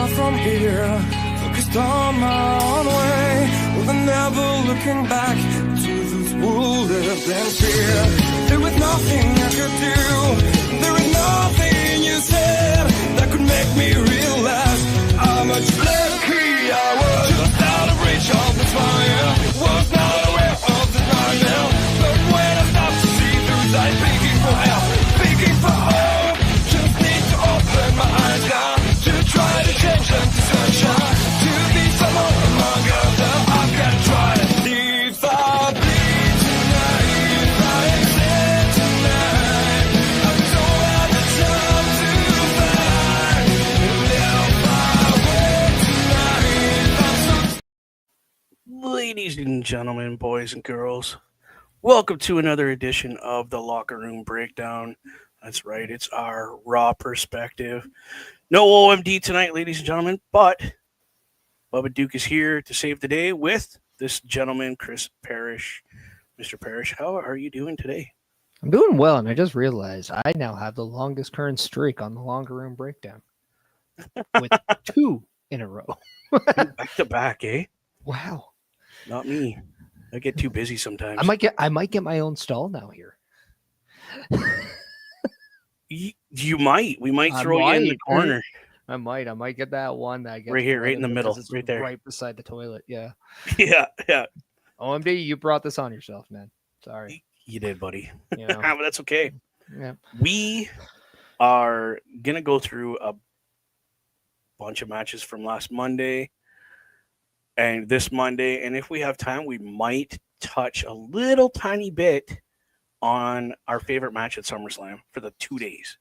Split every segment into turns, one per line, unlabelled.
far from here, focused on my own way, with never looking back to those who lived in fear. There was nothing I could do, there was nothing you said that could make me realize how much lucky I was. Just out of reach of the fire, was not aware of the nightmare, but when I stopped to see through sight, begging for help, begging for hope, just need to open my eyes now, to try to change them to sunshine, to be someone among others. I've got to try. If I bleed tonight, if I exist tonight, I don't have the time to fight. And if I wait tonight, I'm so.
Ladies and gentlemen, boys and girls, welcome to another edition of the Locker Room Breakdown. That's right, it's our raw perspective. No OMD tonight, ladies and gentlemen, but Bubba Duke is here to save the day with this gentleman, Chris Parrish. Mr. Parrish, how are you doing today?
I'm doing well, and I just realized I now have the longest current streak on the Locker Room Breakdown with 2 in a row.
Back to back, eh?
Wow.
Not me. I get too busy sometimes.
I might get my own stall now here.
You might. We might throw you in the corner.
I might get that one that I get
right here, right in the middle, right there,
right beside the toilet. Yeah.
Yeah.
OMD, you brought this on yourself, man. Sorry.
You did, buddy.
You know.
But that's okay.
Yeah.
We are gonna go through a bunch of matches from last Monday and this Monday, and if we have time, we might touch a little tiny bit on our favorite match at SummerSlam for the 2 days.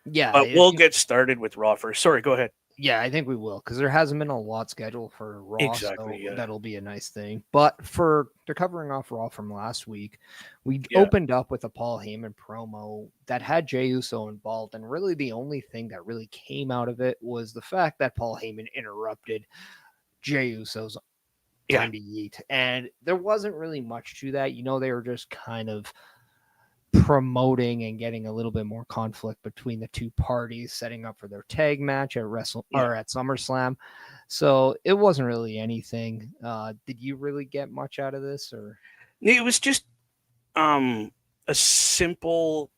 Yeah.
But we'll get started with Raw first. Sorry, go ahead.
Yeah, I think we will, because there hasn't been a lot scheduled for Raw,
exactly,
so
yeah.
that'll be a nice thing. But they're covering off Raw from last week, we
Yeah.
opened up with a Paul Heyman promo that had Jey Uso involved, and really the only thing that really came out of it was the fact that Paul Heyman interrupted Jey Uso's time to eat, and there wasn't really much to that. You know, they were just kind of promoting and getting a little bit more conflict between the two parties, setting up for their tag match at or at SummerSlam. So it wasn't really anything. Did you really get much out of this, or?
It was just a simple,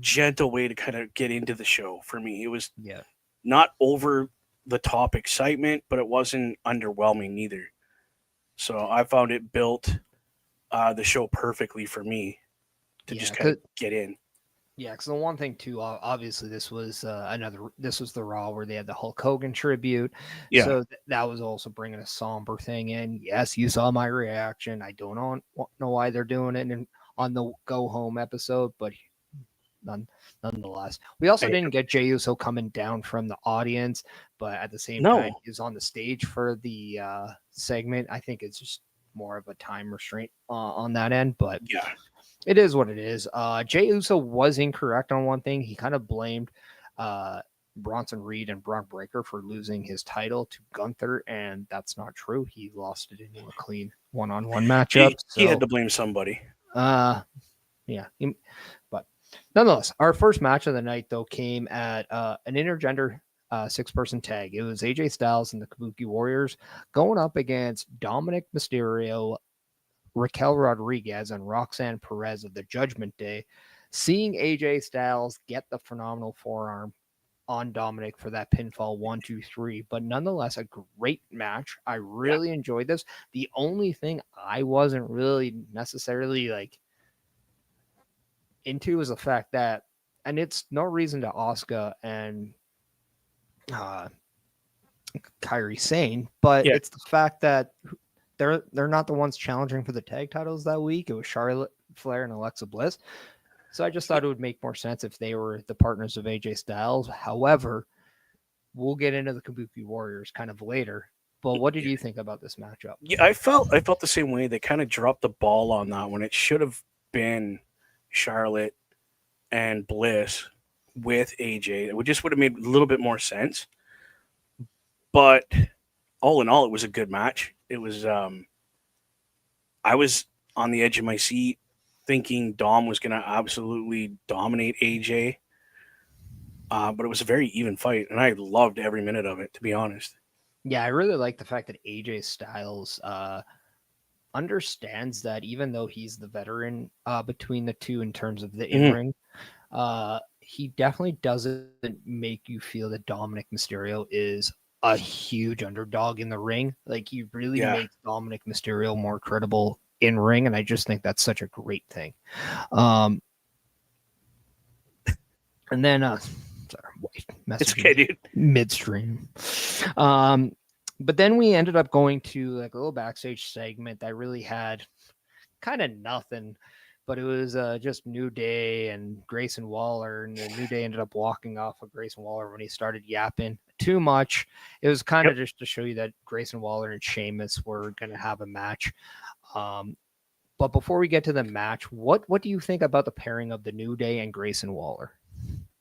gentle way to kind of get into the show for me. It was not over the top excitement, but it wasn't underwhelming neither. So I found it built the show perfectly for me to just kind of get in.
Yeah, because the one thing too, obviously this was this was the Raw where they had the Hulk Hogan tribute.
Yeah.
So that was also bringing a somber thing in. Yes, you saw my reaction. I don't know why they're doing it on the Go Home episode, but nonetheless, we also didn't get Jey Uso coming down from the audience, but at the same time, he was on the stage for the segment. I think it's just more of a time restraint on that end, but
yeah.
It is what it is. Jey Uso was incorrect on one thing. He kind of blamed Bronson Reed and Braun Breaker for losing his title to Gunther, and that's not true. He lost it in a clean one-on-one matchup.
He had to blame somebody.
But nonetheless, our first match of the night, though, came at an intergender 6-person tag. It was AJ Styles and the Kabuki Warriors going up against Dominic Mysterio, Raquel Rodriguez, and Roxanne Perez of the Judgment Day. Seeing AJ Styles get the phenomenal forearm on Dominic for that pinfall 1, 2, 3, but nonetheless a great match. I really enjoyed this. The only thing I wasn't really necessarily into is the fact that, and it's no reason to Asuka and Kairi Sane, but it's the fact that they're not the ones challenging for the tag titles that week. It was Charlotte Flair and Alexa Bliss. So I just thought it would make more sense if they were the partners of AJ Styles. However, we'll get into the Kabuki Warriors kind of later. But what did you think about this matchup?
Yeah, I felt the same way. They kind of dropped the ball on that one. It should have been Charlotte and Bliss with AJ. It just would have made a little bit more sense. But all in all, it was a good match. It was I was on the edge of my seat thinking Dom was going to absolutely dominate AJ. But it was a very even fight, and I loved every minute of it, to be honest.
Yeah, I really like the fact that AJ Styles understands that even though he's the veteran between the two in terms of the
Mhm.
in-ring, he definitely doesn't make you feel that Dominic Mysterio is a huge underdog in the ring. Like, he really
Yeah.
makes Dominic Mysterio more credible in ring, and I just think that's such a great thing. Um, and then, sorry,
It's okay, dude.
midstream. But then we ended up going to like a little backstage segment that really had kind of nothing, but it was just New Day and Grayson Waller, and the New Day ended up walking off of Grayson Waller when he started yapping too much. It was kind of just to show you that Grayson Waller and Sheamus were going to have a match. But before we get to the match, what do you think about the pairing of the New Day and Grayson Waller?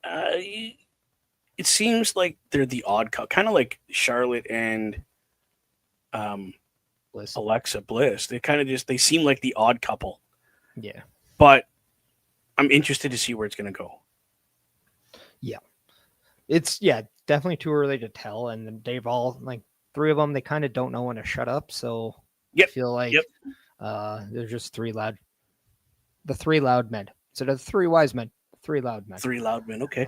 It seems like they're the odd couple, kind of like Charlotte and
Bliss.
Alexa Bliss. They kind of they seem like the odd couple.
Yeah.
But I'm interested to see where it's going to go.
Yeah. It's definitely too early to tell, and they've all, like, three of them, they kind of don't know when to shut up, so I feel like there's just three loud men. So the three wise men, three loud men.
Three loud men, okay.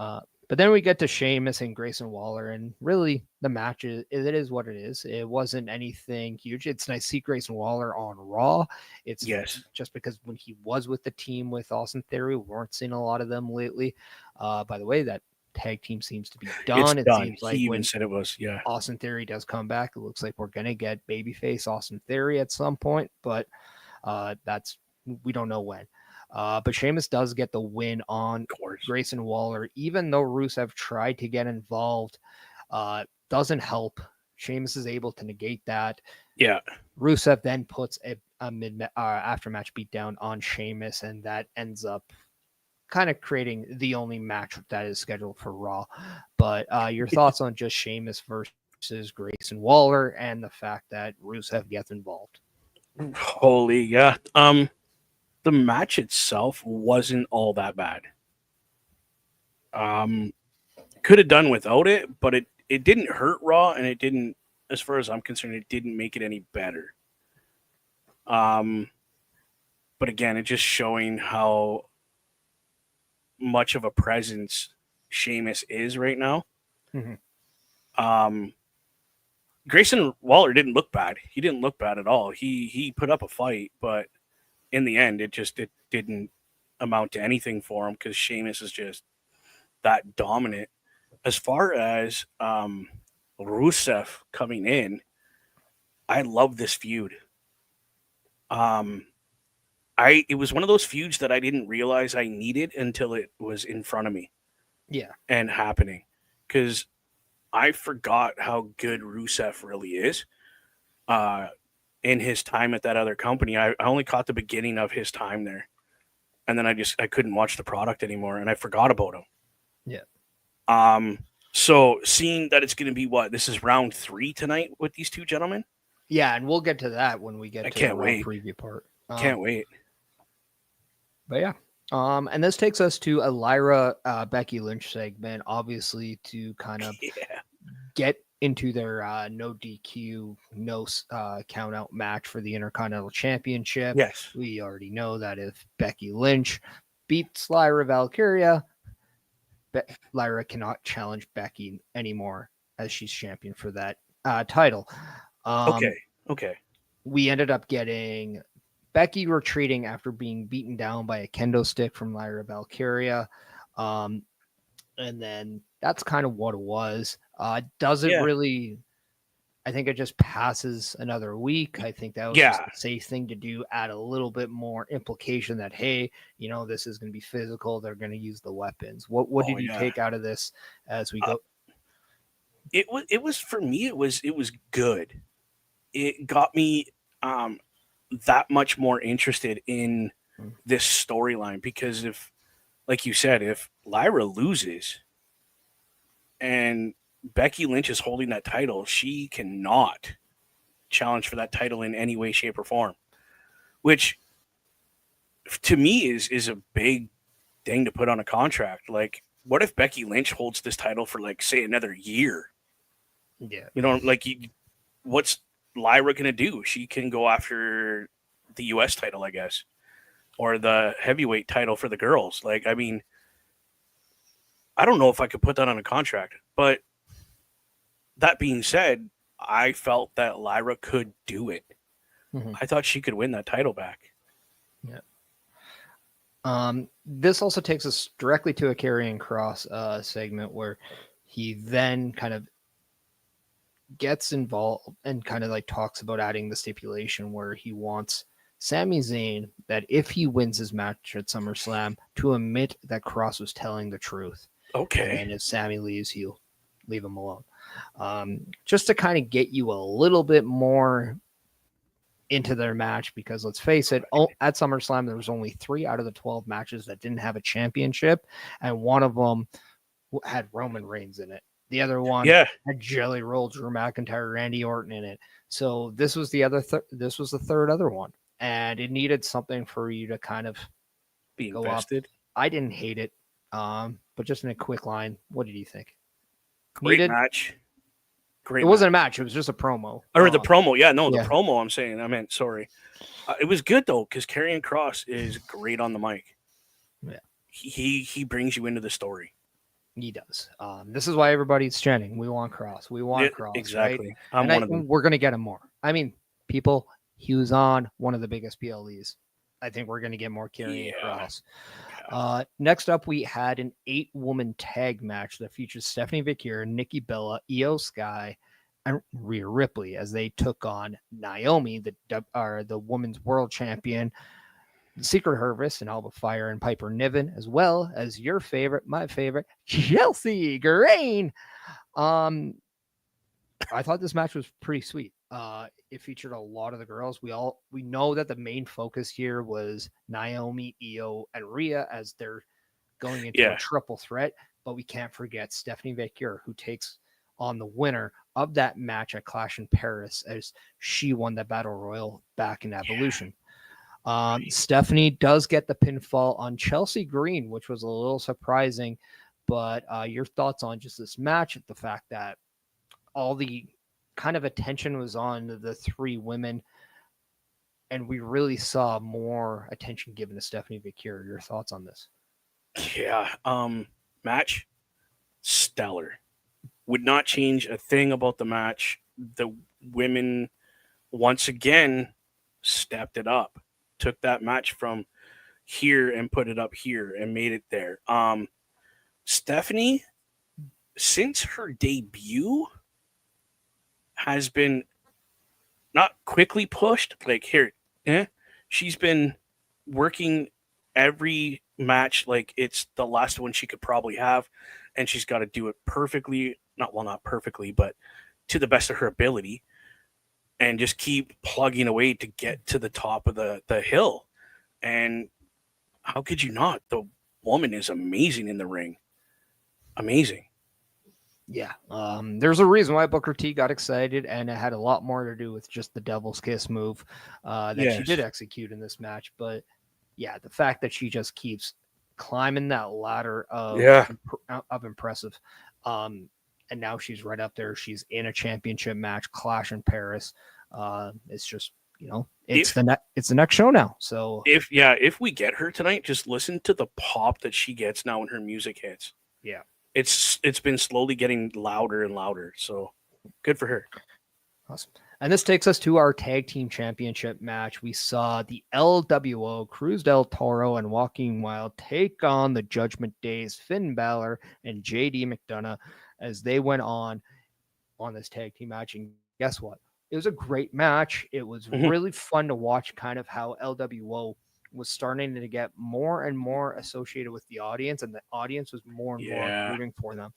But then we get to Sheamus and Grayson Waller, and really the match it is what it is. It wasn't anything huge. It's nice to see Grayson Waller on Raw. It's just because when he was with the team with Austin Theory, we weren't seeing a lot of them lately. By the way, that tag team seems to be done.
It's done.
Seems like
he even said it was,
Austin Theory does come back, it looks like we're gonna get babyface Austin Theory at some point, but we don't know when. But Sheamus does get the win on Grayson Waller, even though Rusev tried to get involved. Doesn't help. Sheamus is able to negate that.
Yeah.
Rusev then puts a after-match beatdown on Sheamus, and that ends up kind of creating the only match that is scheduled for Raw. But your thoughts on just Sheamus versus Grayson Waller and the fact that Rusev gets involved?
Holy, yeah. The match itself wasn't all that bad. Could have done without it, but it didn't hurt Raw, and it didn't, as far as I'm concerned, it didn't make it any better. But again, it's just showing how much of a presence Sheamus is right now.
Mm-hmm.
Grayson Waller didn't look bad. He didn't look bad at all. He put up a fight, but in the end, it didn't amount to anything for him because Sheamus is just that dominant. As far as Rusev coming in, I love this feud. It was one of those feuds that I didn't realize I needed until it was in front of me.
Yeah.
And happening. Because I forgot how good Rusev really is. In his time at that other company, I only caught the beginning of his time there. And then I couldn't watch the product anymore, and I forgot about him.
Yeah.
So seeing that it's going to be this is round 3 tonight with these two gentlemen?
Yeah, and we'll get to that when we get to the preview part.
Can't wait.
But yeah. And this takes us to a Lyra Becky Lynch segment, obviously to kind of get into their no DQ, no count out match for the Intercontinental Championship.
Yes.
We already know that if Becky Lynch beats Lyra Valkyria, Lyra cannot challenge Becky anymore as she's champion for that title.
Okay.
We ended up getting Becky retreating after being beaten down by a kendo stick from Lyra Valkyria. And then that's kind of what it was. Doesn't really, I think it just passes another week. I think that was just a safe thing to do. Add a little bit more implication that, hey, this is going to be physical. They're going to use the weapons. What did you take out of this as we go?
It was for me. It was good. It got me that much more interested in this storyline because if, like you said, if Lyra loses and Becky Lynch is holding that title, she cannot challenge for that title in any way, shape, or form, which to me is a big thing to put on a contract. Like what if Becky Lynch holds this title for like say another year?
Yeah.
You know, like what's Lyra gonna do? She can go after the U.S. title, I guess, or the heavyweight title for the girls. Like, I mean, I don't know if I could put that on a contract, but that being said, I felt that Lyra could do it.
Mhm.
I thought she could win that title back.
This also takes us directly to a Karrion Kross segment where he then kind of gets involved and kind of like talks about adding the stipulation where he wants Sami Zayn that if he wins his match at SummerSlam to admit that Kross was telling the truth.
Okay.
And if Sami leaves, he'll leave him alone. Just to kind of get you a little bit more into their match, because let's face it, at SummerSlam, there was only 3 out of the 12 matches that didn't have a championship, and one of them had Roman Reigns in it. The other one had Jelly Roll, Drew McIntyre, Randy Orton in it. So this was the other. This was the third other one, and it needed something for you to kind of
be
go
invested.
Up. I didn't hate it, but just in a quick line, what did you think?
Great match. Great.
It wasn't a match; it was just a promo.
Or the promo, the promo. I'm saying, I meant sorry. It was good though, because Karrion Kross is great on the mic.
Yeah,
he brings you into the story.
He does. This is why everybody's chanting, "We want Kross. We want Kross."
Exactly.
Right? We're going to get him more. I mean, people, he was on one of the biggest PLEs. I think we're going to get more Karrion Kross. Yeah. Next up, we had an 8-woman tag match that features Stephanie McGuire, Nikki Bella, Io Sky, and Rhea Ripley as they took on Naomi, the women's world champion, Secret Harvest, and Alba Fire and Piper Niven, as well as your favorite, my favorite, Chelsea Green. I thought this match was pretty sweet. It featured a lot of the girls. We know that the main focus here was Naomi, Io, and Rhea as they're going into a triple threat, but we can't forget Stephanie McGuire, who takes on the winner of that match at Clash in Paris as she won the Battle Royal back in Evolution. Stephanie does get the pinfall on Chelsea Green, which was a little surprising, but your thoughts on just this match, the fact that all the kind of attention was on the 3 women, and we really saw more attention given to Stephanie McGuire. Your thoughts on this?
Yeah. Match, stellar. Would not change a thing about the match. The women, once again, stepped it up. Took that match from here and put it up here and made it there. Stephanie, since her debut, has been not quickly pushed. Like here, she's been working every match like it's the last one she could probably have, and she's got to do it perfectly. Not perfectly, but to the best of her ability, and just keep plugging away to get to the top of the hill. And how could you not? The woman is amazing in the ring. Amazing.
Yeah. There's a reason why Booker T got excited, and it had a lot more to do with just the Devil's Kiss move that she did execute in this match. But yeah, the fact that she just keeps climbing that ladder of impressive. And now she's right up there. She's in a championship match, Clash in Paris. It's just, it's the next show now. So
if we get her tonight, just listen to the pop that she gets now when her music hits.
Yeah.
It's been slowly getting louder and louder. So good for her.
Awesome. And this takes us to our tag team championship match. We saw the LWO, Cruz del Toro and Joaquin Wilde take on the Judgment Day's Finn Balor and JD McDonough as they went on this tag team match. And guess what? It was a great match. It was really fun to watch kind of how LWO was starting to get more and more associated with the audience, and the audience was more and more rooting for them.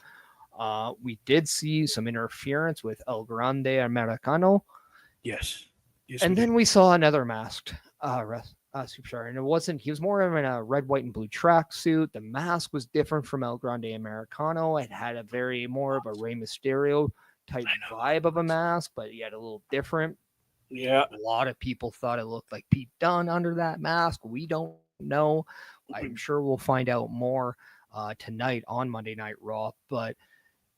We did see some interference with El Grande Americano.
Yes.
And then we saw another masked superstar, and he was more of in a red, white, and blue tracksuit. The mask was different from El Grande Americano. It had a very more of a Rey Mysterio type vibe of a mask, but he had a little different.
Yeah.
A lot of people thought it looked like Pete Dunne under that mask. We don't know. I'm sure we'll find out more. tonight on Monday Night Raw, but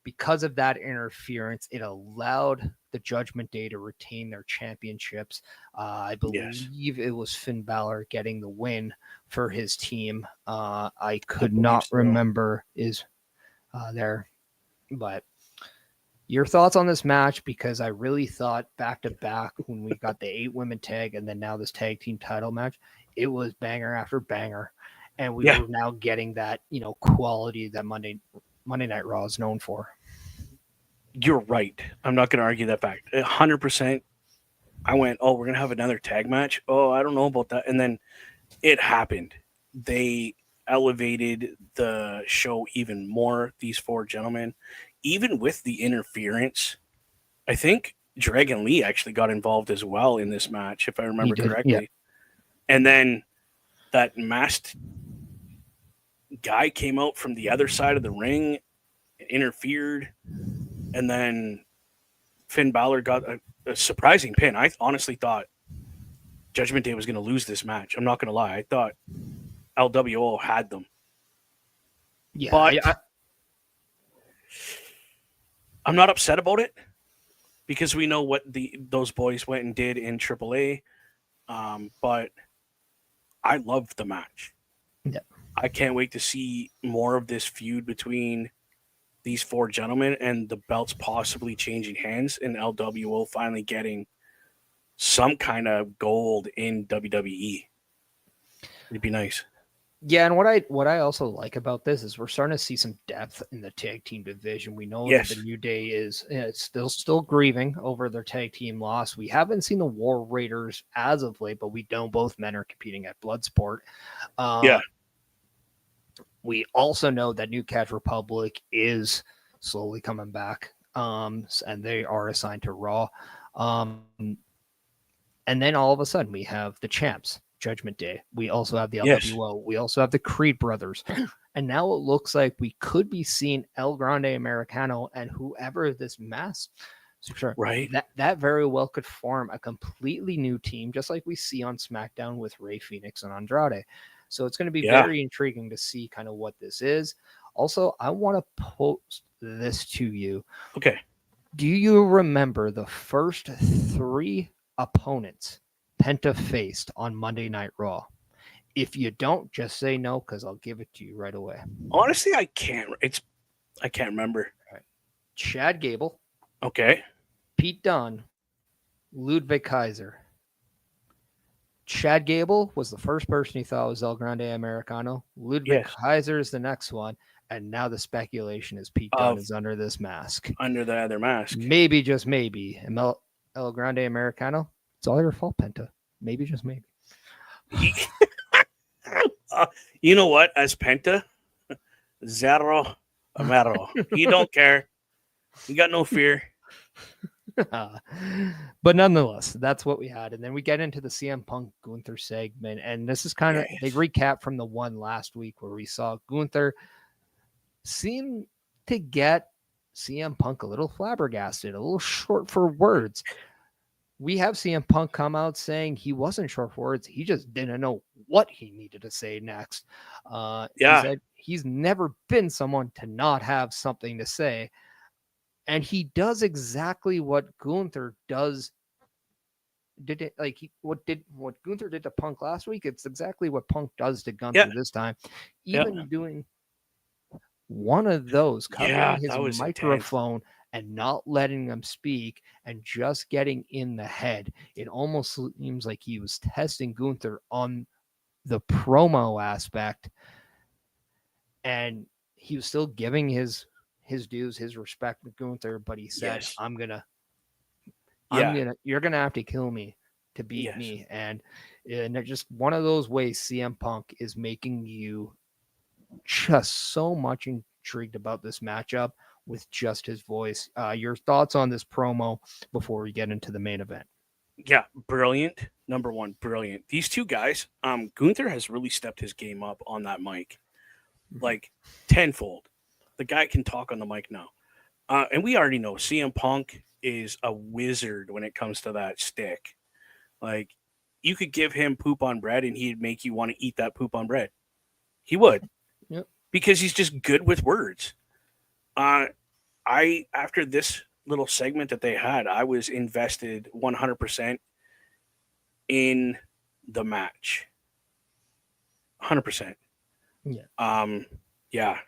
because of that interference, it allowed the Judgment Day to retain their championships. I believe it was Finn Balor getting the win for his team. I could not remember there, but your thoughts on this match, because I really thought back to back when we got the 8-women tag and then now this tag team title match, it was banger after banger, and we were now getting that quality that Monday Night Raw is known for.
You're right. I'm not going to argue that fact. 100%. I went, oh, we're going to have another tag match. Oh, I don't know about that. And then it happened. They elevated the show even more, these 4 gentlemen, even with the interference. I think Dragon Lee actually got involved as well in this match, if I remember correctly. Yeah. And then that masked guy came out from the other side of the ring and interfered. And then Finn Balor got a surprising pin. I honestly thought Judgment Day was going to lose this match. I'm not going to lie. I thought LWO had them.
Yeah,
but I'm not upset about it because we know what those boys went and did in AAA. But I loved the match.
Yeah.
I can't wait to see more of this feud between these 4 gentlemen and the belts possibly changing hands and LWO finally getting some kind of gold in WWE. It'd be nice.
Yeah, and what I also like about this is we're starting to see some depth in the tag team division. We know that the New Day is still grieving over their tag team loss. We haven't seen the War Raiders as of late, but we know both men are competing at Bloodsport. We also know that New Catch Republic is slowly coming back, and they are assigned to Raw. And then all of a sudden we have the champs, Judgment Day. We also have the LWO. We also have the Creed brothers. And now it looks like we could be seeing El Grande Americano and whoever this mask. Sure.
Right.
That very well could form a completely new team, just like we see on SmackDown with Rey Fenix and Andrade. So it's going to be very intriguing to see kind of what this is. Also, I want to post this to you.
Okay.
Do you remember the first 3 opponents Penta faced on Monday Night Raw? If you don't, just say no, because I'll give it to you right away.
Honestly, I can't remember.
All right. Chad Gable.
Okay.
Pete Dunne. Ludwig Kaiser. Chad Gable was the first person he thought was El Grande Americano. Ludwig Kaiser is the next one. And now the speculation is Pete Dunne is under this mask.
Under the other mask.
Maybe, just maybe. El Grande Americano, it's all your fault, Penta. Maybe, just maybe.
You know what? As Penta, zero amaro. He don't care. He got no fear.
But nonetheless, that's what we had. And then we get into the CM Punk Gunther segment. And this is kind of a recap from the one last week where we saw Gunther seem to get CM Punk a little flabbergasted, a little short for words. We have CM Punk come out saying he wasn't short for words. He just didn't know what he needed to say next. He said he's never been someone to not have something to say. And he does exactly what Gunther does. What Gunther did to Punk last week? It's exactly what Punk does to Gunther this time. Even doing one of those, covering his microphone and not letting him speak and just getting in the head. It almost seems like he was testing Gunther on the promo aspect, and he was still giving his dues, his respect to Gunther, but he said, you're gonna have to kill me to beat me. And they're just one of those ways CM Punk is making you just so much intrigued about this matchup with just his voice. Your thoughts on this promo before we get into the main event?
Yeah, brilliant. Number one, brilliant. These two guys, Gunther has really stepped his game up on that mic, like tenfold. The guy can talk on the mic now. And we already know CM Punk is a wizard when it comes to that stick. Like, you could give him poop on bread and he'd make you want to eat that poop on bread. He would.
Yep.
because he's just good with words. After this little segment that they had, I was invested 100% in the match. 100%.
Yeah.
Yeah.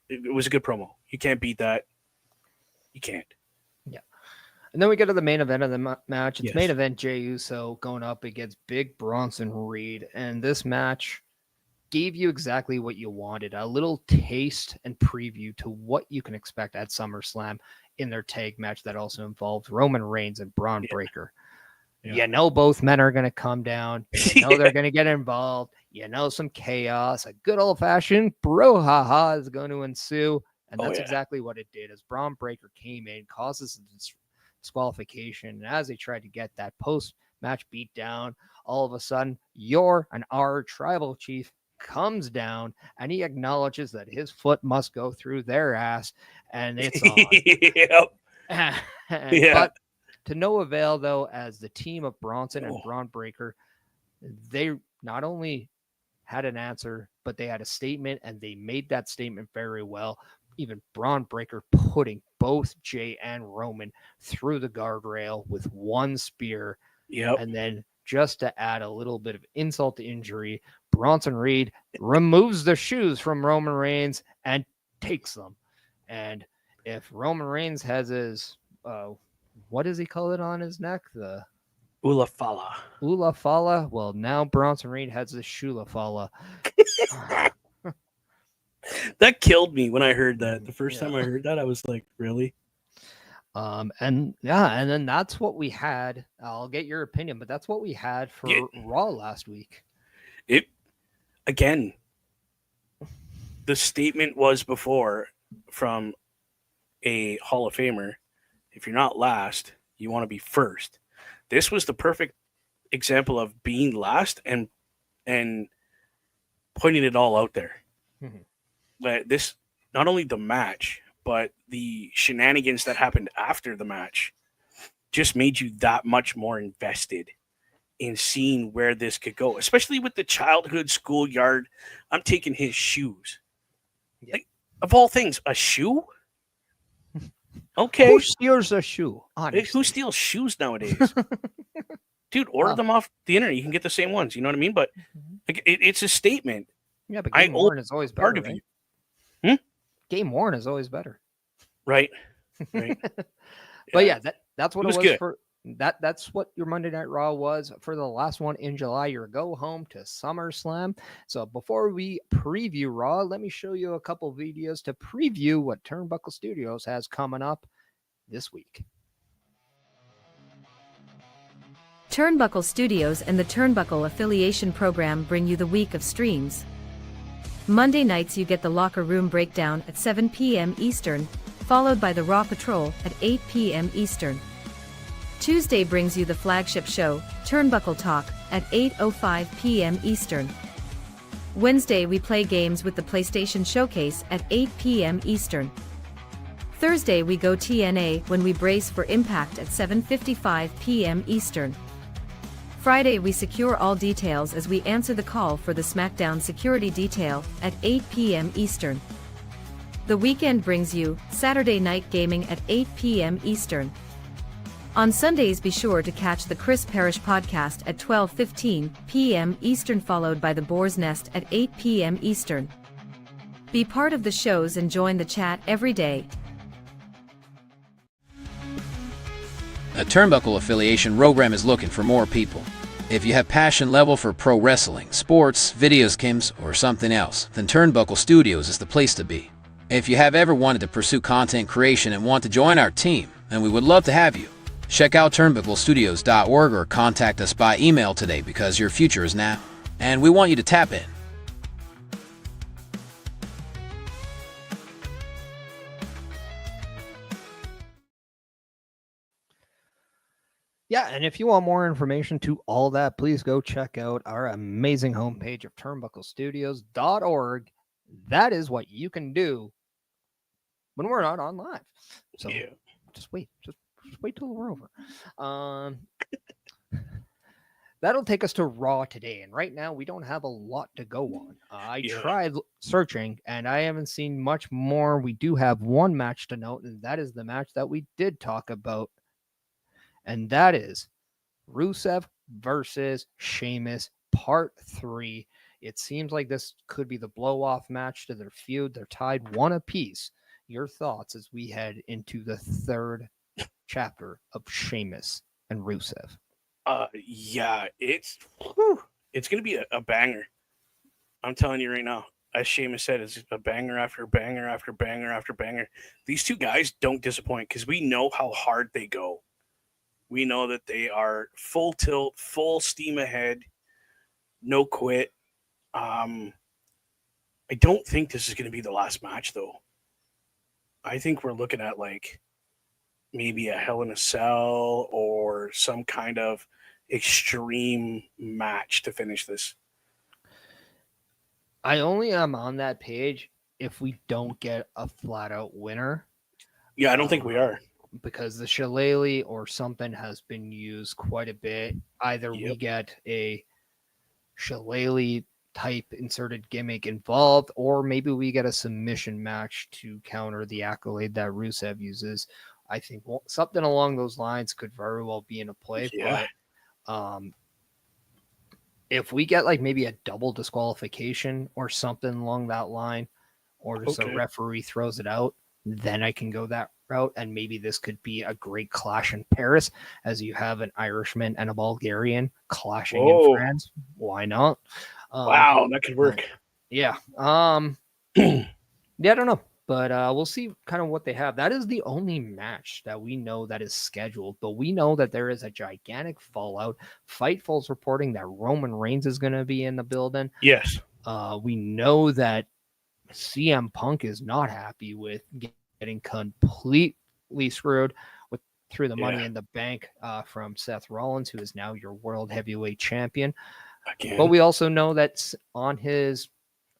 It was a good promo. You can't beat that. You can't.
Yeah. And then we get to the main event of the match. It's
Yes.
main event Jey Uso going up against Big Bronson Reed. And this match gave you exactly what you wanted, a little taste and preview to what you can expect at SummerSlam in their tag match that also involved Roman Reigns and Braun Breaker.
Yeah.
You know both men are going to come down. You know they're going to get involved. You know some chaos. A good old-fashioned brouhaha is going to ensue. And that's exactly what it did. As Braun Breaker came in, causes disqualification. And as they tried to get that post-match beat down, all of a sudden, our tribal chief comes down and he acknowledges that his foot must go through their ass, and it's on.
Yep.
But to no avail, though, as the team of Bronson and Braun Breaker, they not only had an answer, but they had a statement, and they made that statement very well. Even Braun Breaker putting both Jey and Roman through the guardrail with one spear.
Yep.
And then just to add a little bit of insult to injury, Bronson Reed removes the shoes from Roman Reigns and takes them. And if Roman Reigns has his, what does he call it on his neck? The
Ula Fala.
Ula Fala. Well, now Bronson Reed has the Shula Fala.
That killed me when I heard that. The first time I heard that, I was like, really?
And then that's what we had. I'll get your opinion, but that's what we had for Raw last week.
Again, the statement was before from a Hall of Famer, if you're not last, you want to be first. This was the perfect example of being last and putting it all out there.
Mm-hmm.
This, not only the match, but the shenanigans that happened after the match just made you that much more invested in seeing where this could go, especially with the childhood schoolyard. I'm taking his shoes.
Yeah.
Like, of all things, a shoe? Okay.
Who steals a shoe? Honestly.
Who steals shoes nowadays? Dude, order them off the internet. You can get the same ones. You know what I mean? But like, it's a statement.
Yeah, but game worn is always better.
Part of you.
Game worn is always better.
Right.
But yeah, that's what it was
good.
for that. That's what your Monday Night Raw was for the last one in July. Your go home to SummerSlam. So before we preview Raw, let me show you a couple videos to preview what Turnbuckle Studios has coming up this week.
Turnbuckle Studios and the Turnbuckle Affiliation Program bring you the week of streams. Monday nights you get the Locker Room Breakdown at 7 p.m. Eastern, followed by the Raw Patrol at 8 p.m. Eastern. Tuesday brings you the flagship show, Turnbuckle Talk, at 8:05 p.m. Eastern. Wednesday we play games with the PlayStation Showcase at 8 p.m. Eastern. Thursday we go TNA when we brace for Impact at 7:55 p.m. Eastern. Friday we secure all details as we answer the call for the SmackDown security detail at 8 p.m. Eastern. The weekend brings you Saturday Night Gaming at 8 p.m. Eastern. On Sundays be sure to catch the Chris Parrish podcast at 12:15 p.m. Eastern, followed by the Boar's Nest at 8 p.m. Eastern. Be part of the shows and join the chat every day.
A Turnbuckle Affiliation program is looking for more people. If you have passion level for pro wrestling, sports, video games, or something else, then Turnbuckle Studios is the place to be. If you have ever wanted to pursue content creation and want to join our team, then we would love to have you. Check out turnbucklestudios.org or contact us by email today, because your future is now, and we want you to tap in.
Yeah, and if you want more information to all that, please go check out our amazing homepage of turnbucklestudios.org. That is what you can do when we're not on live. So just wait. Just wait till we're over. that'll take us to Raw today. And right now, we don't have a lot to go on. I
Yeah.
tried searching, and I haven't seen much more. We do have one match to note, and that is the match that we did talk about, and that is Rusev versus Sheamus, Part 3. It seems like this could be the blow-off match to their feud. They're tied 1 apiece. Your thoughts as we head into the 3rd chapter of Sheamus and Rusev?
Yeah, it's going to be a banger. I'm telling you right now. As Sheamus said, it's a banger after banger after banger after banger. These two guys don't disappoint because we know how hard they go. We know that they are full tilt, full steam ahead, no quit. I don't think this is going to be the last match, though. I think we're looking at like maybe a Hell in a Cell or some kind of extreme match to finish this.
I only am on that page if we don't get a flat out winner.
Yeah, I don't think we are.
Because the shillelagh or something has been used quite a bit. Either we get a shillelagh type inserted gimmick involved, or maybe we get a submission match to counter the accolade that Rusev uses. I think something along those lines could very well be in a play.
Yeah.
But if we get like maybe a double disqualification or something along that line, or just a referee throws it out, then I can go that route. And maybe this could be a great clash in Paris, as you have an Irishman and a Bulgarian clashing in France. Why not?
Wow, that could work.
Yeah. Yeah, I don't know. But we'll see kind of what they have. That is the only match that we know that is scheduled. But we know that there is a gigantic fallout. Fightful's reporting that Roman Reigns is going to be in the building.
Yes.
We know that CM Punk is not happy with getting completely screwed through the Money in the Bank from Seth Rollins, who is now your world heavyweight champion.
Again.
But we also know that on his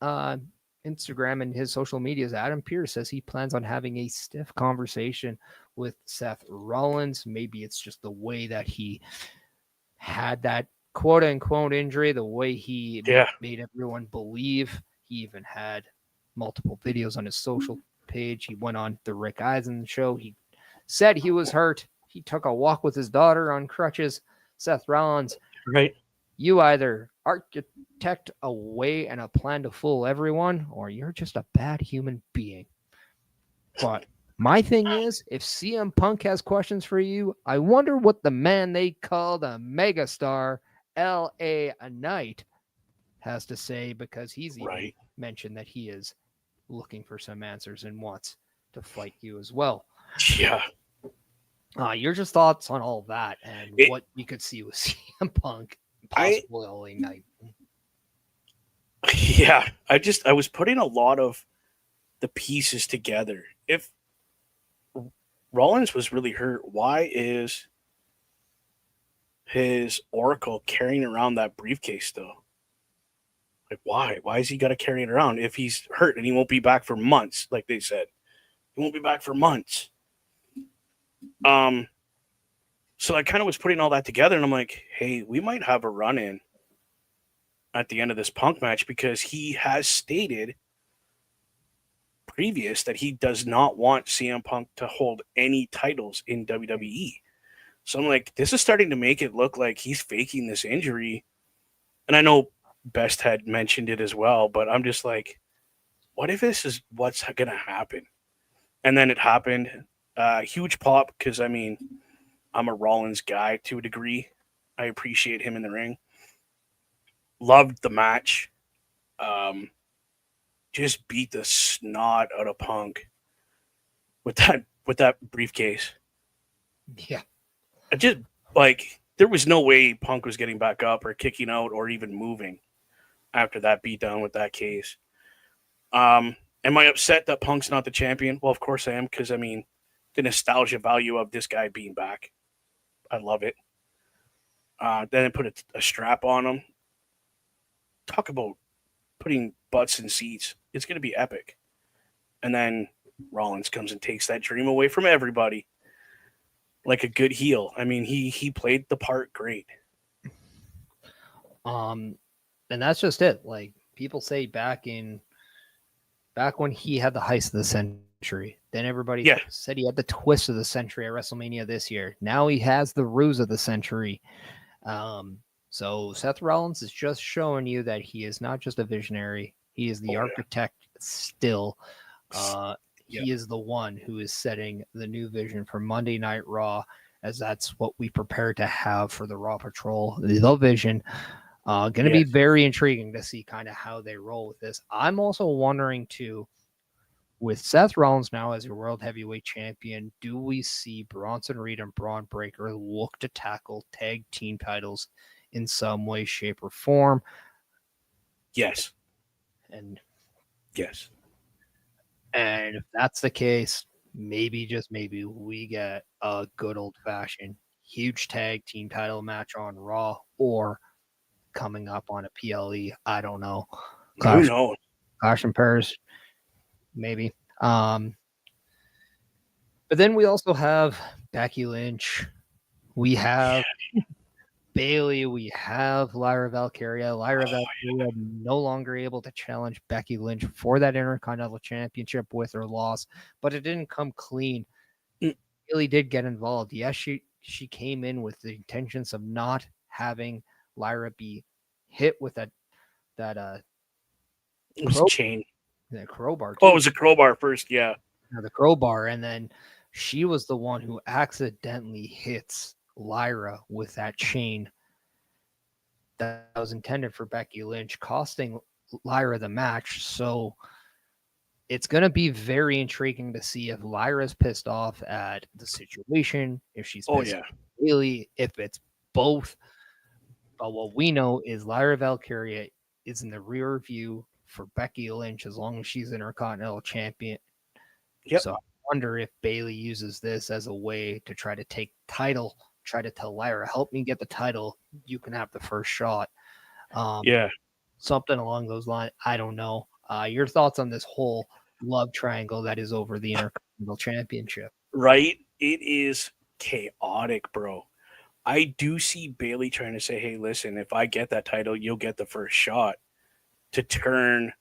Instagram and his social medias, Adam Pearce says he plans on having a stiff conversation with Seth Rollins. Maybe it's just the way that he had that quote unquote injury, the way he made everyone believe. He even had multiple videos on his social page. He went on the Rick Eisen show. He said he was hurt. He took a walk with his daughter on crutches. Seth Rollins.
Right.
You either architect a way and a plan to fool everyone, or you're just a bad human being. But my thing is, if CM Punk has questions for you, I wonder what the man they call the megastar, L.A. Knight, has to say, because he's even mentioned that he is looking for some answers and wants to fight you as well.
Yeah.
Your just thoughts on all that and what you could see with CM Punk. Possibly night.
Yeah, I was putting a lot of the pieces together. If Rollins was really hurt, why is his Oracle carrying around that briefcase still? Like, why? Why is he got to carry it around if he's hurt and he won't be back for months? Like they said, he won't be back for months. So I kind of was putting all that together, and I'm like, hey, we might have a run-in at the end of this Punk match, because he has stated previous that he does not want CM Punk to hold any titles in WWE. So I'm like, this is starting to make it look like he's faking this injury. And I know Best had mentioned it as well, but I'm just like, what if this is what's going to happen? And then it happened. Huge pop, because, I mean, I'm a Rollins guy to a degree. I appreciate him in the ring. Loved the match. Just beat the snot out of Punk with that briefcase.
Yeah.
I just, like, there was no way Punk was getting back up or kicking out or even moving after that beatdown with that case. Am I upset that Punk's not the champion? Well, of course I am, because, I mean, the nostalgia value of this guy being back. I love it. Then I put a strap on him. Talk about putting butts in seats. It's going to be epic. And then Rollins comes and takes that dream away from everybody like a good heel. I mean, he played the part great.
And that's just it. Like people say back when he had the heist of the century, then everybody said he had the twist of the century at WrestleMania this year. Now he has the ruse of the century. So Seth Rollins is just showing you that he is not just a visionary. He is the architect still. He is the one who is setting the new vision for Monday Night Raw, as that's what we prepare to have for the Raw Patrol, the vision. Going to be very intriguing to see kind of how they roll with this. I'm also wondering too, with Seth Rollins now as your World Heavyweight Champion, do we see Bronson Reed and Braun Breaker look to tackle tag team titles in some way, shape, or form?
Yes.
And
yes.
And if that's the case, maybe, just maybe, we get a good old-fashioned huge tag team title match on Raw, or coming up on a PLE. I don't know.
Who knows?
Clash in Paris, maybe. But then we also have Becky Lynch. We have Bayley. We have Lyra Valkyria. Valkyria no longer able to challenge Becky Lynch for that Intercontinental Championship with her loss, but it didn't come clean. Bayley did get involved. Yes, she came in with the intentions of not having Lyra be hit with that
it was a chain.
The crowbar.
Oh, it was a crowbar first, yeah.
The crowbar, and then she was the one who accidentally hits Lyra with that chain that was intended for Becky Lynch, costing Lyra the match. So it's going to be very intriguing to see if Lyra's pissed off at the situation, if she's pissed off really, if it's both. But what we know is Lyra Valkyria is in the rear view for Becky Lynch as long as she's Intercontinental Champion.
Yep.
So I wonder if Bayley uses this as a way to try to take title, try to tell Lyra, help me get the title. You can have the first shot. Something along those lines. I don't know. Your thoughts on this whole love triangle that is over the Intercontinental Championship?
Right. It is chaotic, bro. I do see Bayley trying to say, hey, listen, if I get that title, you'll get the first shot, to turn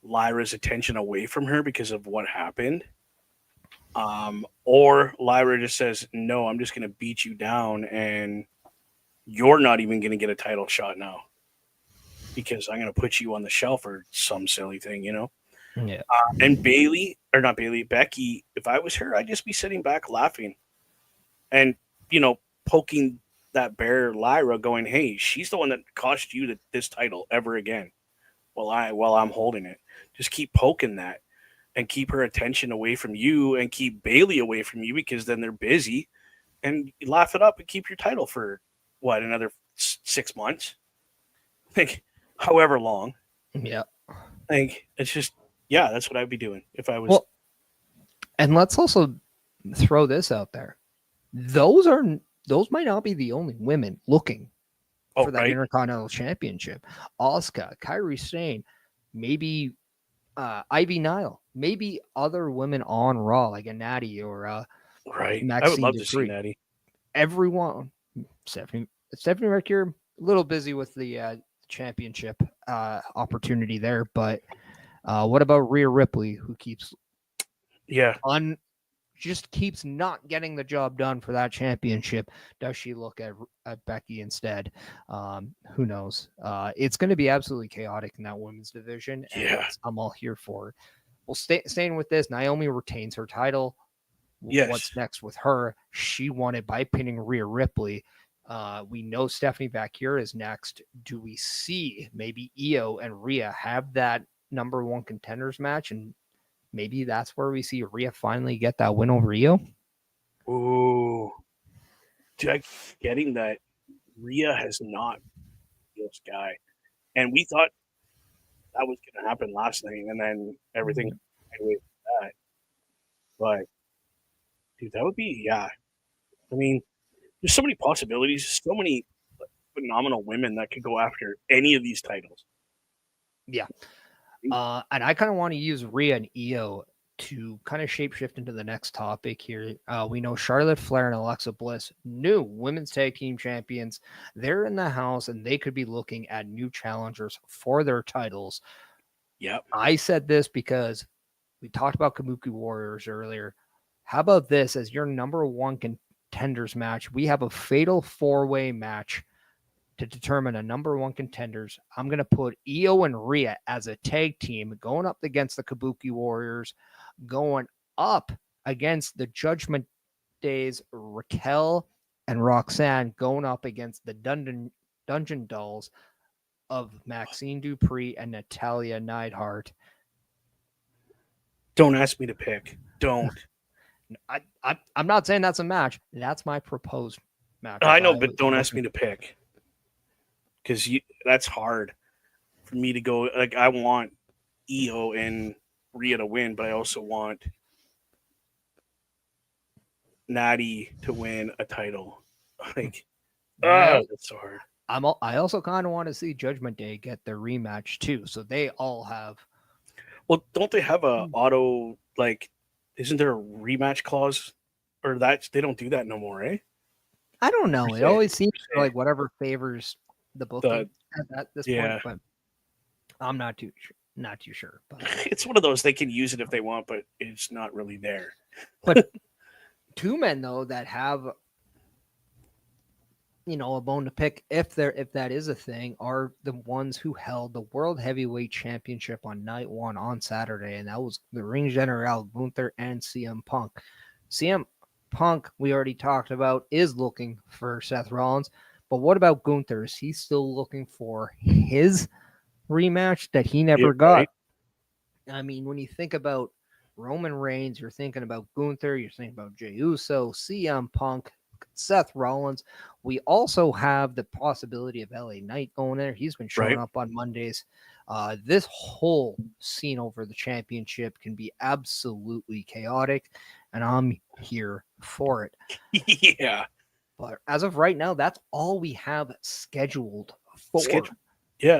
Lyra's attention away from her because of what happened. Or Lyra just says, no, I'm just going to beat you down and you're not even going to get a title shot now because I'm going to put you on the shelf or some silly thing, you know?
Yeah.
And Becky, if I was her, I'd just be sitting back laughing and, poking that bear Lyra, going, hey, she's the one that cost you this title ever again while I'm holding it. Just keep poking that and keep her attention away from you and keep Bayley away from you, because then they're busy, and you laugh it up and keep your title for another 6 months, like however long.
Yeah.
Like, it's just, that's what I'd be doing if I was. Well,
and let's also throw this out there. Those might not be the only women looking for that Intercontinental Championship. Asuka, Kairi Sane, maybe Ivy Nile, maybe other women on Raw like a Natty or
Maxine I would love to see Natty.
Everyone, Stephanie Mercury, a little busy with the championship opportunity there, but what about Rhea Ripley, who keeps just keeps not getting the job done for that championship? Does she look at Becky instead? Who knows? It's going to be absolutely chaotic in that women's division. And I'm all here for it. Well, staying with this, Naomi retains her title. Yes. What's next with her? She won it by pinning Rhea Ripley. We know Stephanie Valkyria is next. Do we see maybe Io and Rhea have that number one contenders match, and maybe that's where we see Rhea finally get that win over Io?
Ooh. Getting that Rhea has not been this guy. And we thought that was going to happen last night, and then everything with that. But, dude, that would be, I mean, there's so many possibilities, so many phenomenal women that could go after any of these titles.
Yeah. And I kind of want to use Rhea and Io to kind of shapeshift into the next topic here, we know Charlotte Flair and Alexa Bliss, new women's tag team champions. They're in the house and they could be looking at new challengers for their titles.
Yep.
I said this because we talked about Kabuki Warriors earlier. How about this as your number one contenders match? We have a fatal 4-way match to determine a number one contenders. I'm going to put Io and Rhea as a tag team going up against the Kabuki Warriors, going up against the Judgment Day's Raquel and Roxanne, going up against the Dungeon Dolls of Maxine Dupree and Natalia Neidhart.
Don't ask me to pick. Don't.
I'm not saying that's a match. That's my proposed match.
I know, but don't ask me to pick. Because that's hard for me to go. Like, I want Io and Rhea to win, but I also want Natty to win a title. Like, that's so hard.
I also kind of want to see Judgment Day get their rematch too. So they all have.
Well, don't they have a auto, like, isn't there a rematch clause? Or that they don't do that no more, eh?
I don't know. It always seems like whatever favors the booking at this point, but I'm not too sure. But
it's one of those, they can use it if they want, but it's not really there.
But two men though that have, a bone to pick if that is a thing, are the ones who held the World Heavyweight Championship on night one on Saturday, and that was the Ring General Gunther and CM Punk. CM Punk, we already talked about, is looking for Seth Rollins. But what about Gunther? Is he still looking for his rematch that he never got? Right. I mean, when you think about Roman Reigns, you're thinking about Gunther, you're thinking about Jey Uso, CM Punk, Seth Rollins. We also have the possibility of LA Knight going there. He's been showing up on Mondays. This whole scene over the championship can be absolutely chaotic, and I'm here for it.
Yeah.
But as of right now, that's all we have scheduled for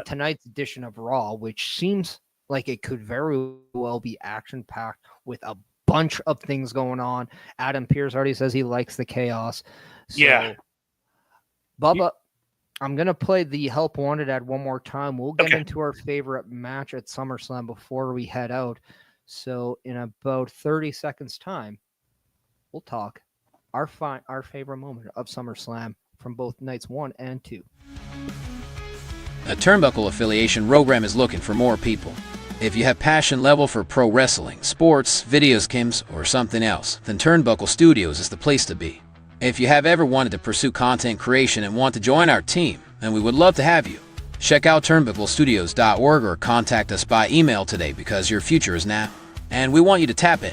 tonight's edition of Raw, which seems like it could very well be action-packed with a bunch of things going on. Adam Pearce already says he likes the chaos. So, Bubba, I'm going to play the Help Wanted ad one more time. We'll get into our favorite match at SummerSlam before we head out. So in about 30 seconds time, we'll talk our favorite moment of SummerSlam from both nights 1 and 2.
A Turnbuckle Affiliation program is looking for more people. If you have passion level for pro wrestling, sports, video games, or something else, then Turnbuckle Studios is the place to be. If you have ever wanted to pursue content creation and want to join our team, then we would love to have you. Check out turnbucklestudios.org or contact us by email today because your future is now, and we want you to tap in.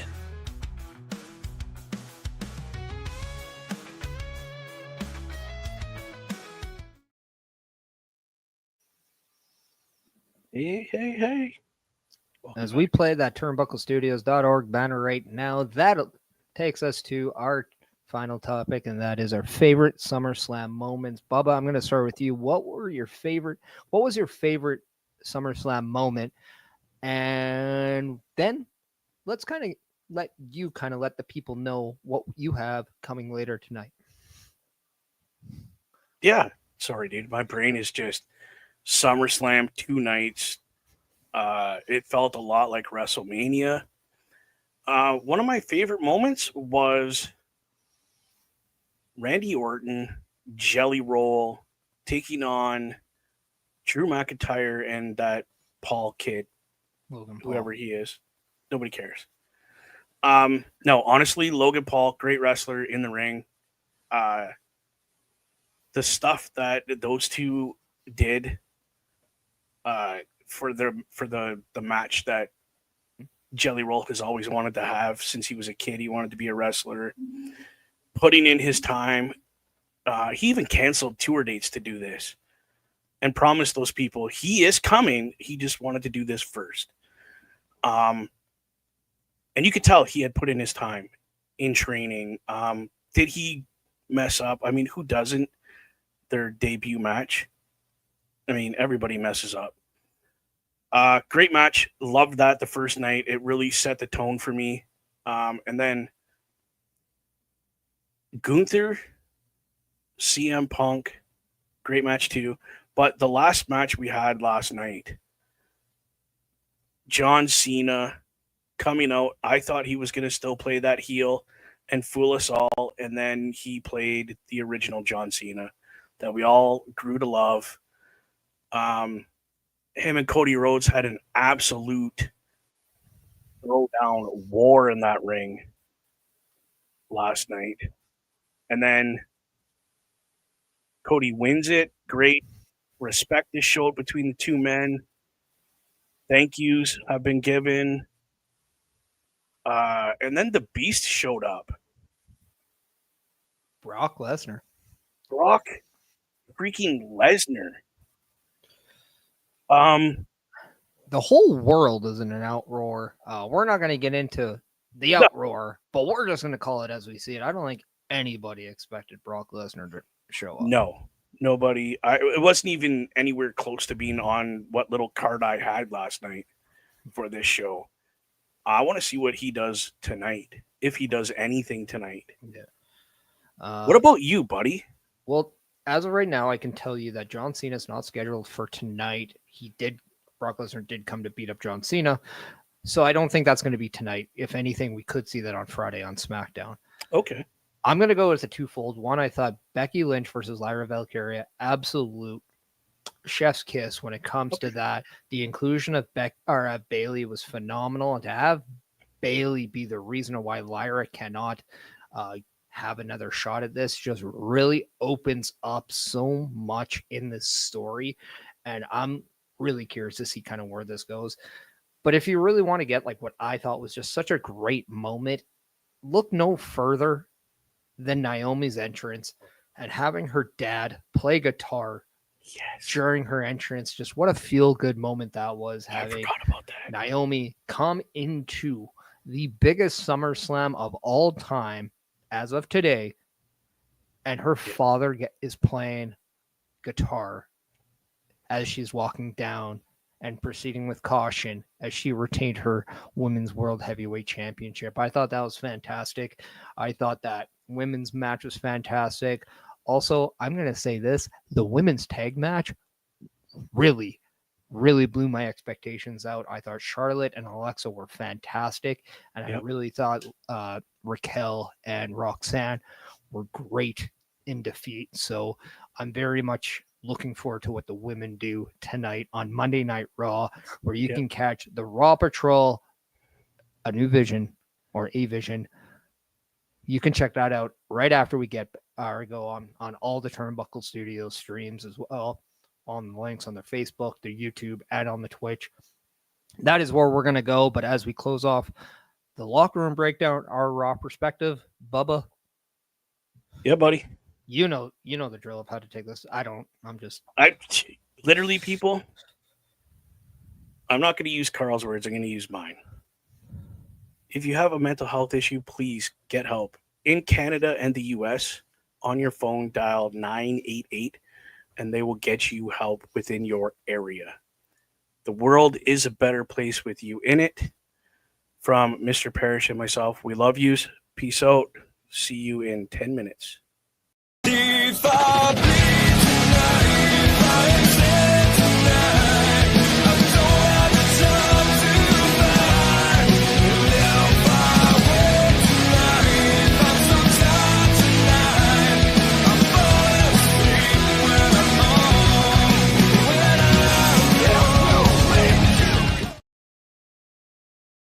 Hey.
As we play that turnbucklestudios.org banner right now, that takes us to our final topic, and that is our favorite SummerSlam moments. Bubba, I'm going to start with you. What was your favorite SummerSlam moment? And then let's let the people know what you have coming later tonight.
Yeah. Sorry, dude. My brain is just SummerSlam 2 nights. It felt a lot like WrestleMania. One of my favorite moments was Randy Orton, Jelly Roll, taking on Drew McIntyre and that Paul kid,
Logan Paul.
Whoever he is. Nobody cares. No, honestly, Logan Paul, great wrestler in the ring. The stuff that those two did for the match that Jelly Roll has always wanted to have since he was a kid. He wanted to be a wrestler, putting in his time. He even canceled tour dates to do this and promised those people he is coming. He just wanted to do this first. And you could tell he had put in his time in training. Did he mess up? I mean, who doesn't? Their debut match. I mean, everybody messes up. Great match. Loved that the first night. It really set the tone for me. And then Gunther, CM Punk, great match too. But the last match we had last night, John Cena coming out. I thought he was going to still play that heel and fool us all. And then he played the original John Cena that we all grew to love. Him and Cody Rhodes had an absolute throwdown war in that ring last night. And then Cody wins it. Great respect is showed between the two men. Thank yous have been given. And then the Beast showed up.
Brock Lesnar.
Brock freaking Lesnar.
The whole world is in an outroar. We're not going to get into the outroar, but we're just going to call it as we see it. I don't think anybody expected Brock Lesnar to show up.
No, nobody. It wasn't even anywhere close to being on what little card I had last night for this show. I want to see what he does tonight, if he does anything tonight.
Yeah.
What about you, buddy?
Well, as of right now, I can tell you that John Cena is not scheduled for tonight. Brock Lesnar did come to beat up John Cena. So I don't think that's going to be tonight. If anything, we could see that on Friday on SmackDown.
Okay.
I'm going to go with a twofold. One, I thought Becky Lynch versus Lyra Valkyria, absolute chef's kiss when it comes to that. The inclusion of Bayley was phenomenal. And to have Bayley be the reason why Lyra cannot have another shot at this just really opens up so much in this story. And I'm really curious to see kind of where this goes. But if you really want to get like what I thought was just such a great moment, look no further than Naomi's entrance and having her dad play guitar during her entrance. Just what a feel-good moment that was, having Naomi come into the biggest SummerSlam of all time as of today, and her father is playing guitar as she's walking down and proceeding with caution as she retained her Women's World Heavyweight Championship. I thought that was fantastic. I thought that women's match was fantastic. Also, I'm going to say this, the women's tag match really blew my expectations out. I thought Charlotte and Alexa were fantastic, and I really thought Raquel and Roxanne were great in defeat. So I'm very much looking forward to what the women do tonight on Monday Night Raw, where you can catch the Raw Patrol, A New Vision, or A Vision. You can check that out right after we go on all the Turnbuckle Studios streams as well, on the links on their Facebook, their YouTube, and on the Twitch. That is where we're going to go. But as we close off the Locker Room Breakdown, our Raw perspective, Bubba.
Yeah, buddy.
You know the drill of how to take this. I
literally, people, I'm not going to use Carl's words. I'm going to use mine. If you have a mental health issue, please get help. In Canada and the US, on your phone, dial 988, and they will get you help within your area. The world is a better place with you in it. From Mr. Parrish and myself, we love yous. Peace out. See you in 10 minutes.
If I bleed tonight, if I